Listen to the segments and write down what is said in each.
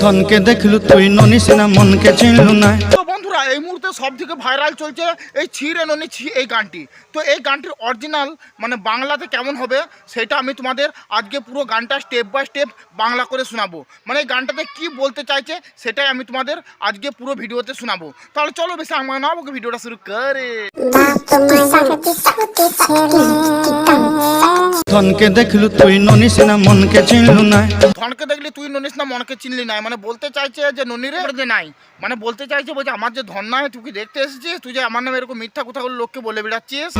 ধনকে দেখলু তুই ননি সিনা মনকে চিনলু না। তো বন্ধুরা এই মুহূর্তে সব থেকে ভাইরাল চলছে এই ছি রে ননি ছি এই গানটি। তো এই গানটির অরিজিনাল মানে বাংলাতে কেমন হবে সেটা আমি তোমাদের আজকে পুরো গানটা স্টেপ বাই স্টেপ বাংলা করে শোনাবো। মানে এই গানটাতে কি বলতে চাইছে সেটাই আমি তোমাদের আজকে পুরো ভিডিওতে শোনাবো। তাহলে চলো বেশি আমার না আমাকে ভিডিওটা শুরু করে। ধনকে দেখলু তুই ননি সিনা মনকে চিনলু না। ধনকে দেখলি তুই ননিস না মনকে চিনলি নাই, মানে বলতে চাইছে যে ননিরে যে নাই, মানে বলতে চাইছে বলছে আমার যে ধন নাই তুই কি দেখতে এসেছিস, তুই যে আমার নামে এরকম মিথ্যা কথাগুলো লোককে বলে বেড়াচ্ছিস।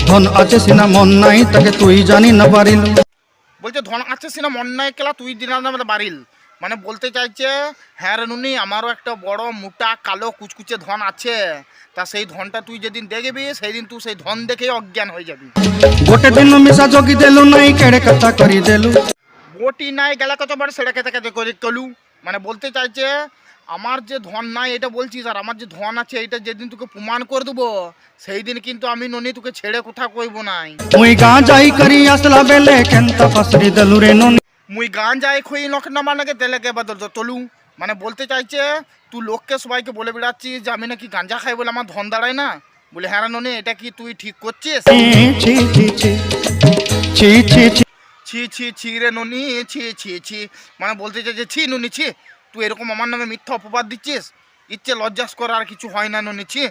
ধন আছে সিনা মন নাই তাকে তুই জানি না পারিলু। বলছে ধন আছে সিনা মন নাই কেলা তুই দিনার নামে বাড়িল, মানে বলতে চাইছে হ্যাঁ রে নুনি আমারও একটা বড় মোটা কালো কুচকুচে ধন আছে, তা সেই ধনটা তুই যেদিন দেখবি সেই দিন তুই সেই ধন দেখেই অজ্ঞান হয়ে যাবি। গোটে দিন মিশা জগি দেলু নাই কেড়ে কথা করি দেলু। বটি নাই গেলা কতবার সেটা খেতে খেতে করে কলু, মানে বলতে চাইছে আমার যে ধন নাই এটা বলছিস আর আমার যে ধন আছে এটা যেদিন তোকে প্রমাণ করে দেবো সেই দিন কিন্তু আমি ননি তোকে ছেড়ে কোথা কইব নাই। মুই গাঁ যাই করি আসলা বেলে কেনতা ফাসরি দেলু রে ননি। মুই গান যাই খুই নখ নামানাকে তেলেকে বদল তলু, মানে বলতে চাইছে তুই লোককে সবাইকে বলে বেড়াচ্ছিস যে আমি নাকি গাঞ্জা খাই বলে আমার ধন দাঁড়ায় না। বলে হ্যাঁ ননি এটা কি তুই ঠিক করছিস? ছি ছি ছি ছি ছি ছি। ছি ছি ছি রে ননি ছি ছি ছি, মানে বলতে চাইছে ছি ননি ছি তুই এরকম আমার নামে মিথ্যা অপবাদ দিচ্ছিস, ইচ্ছে লজ্জাস করা আর কিছু হয় না ননি ছি।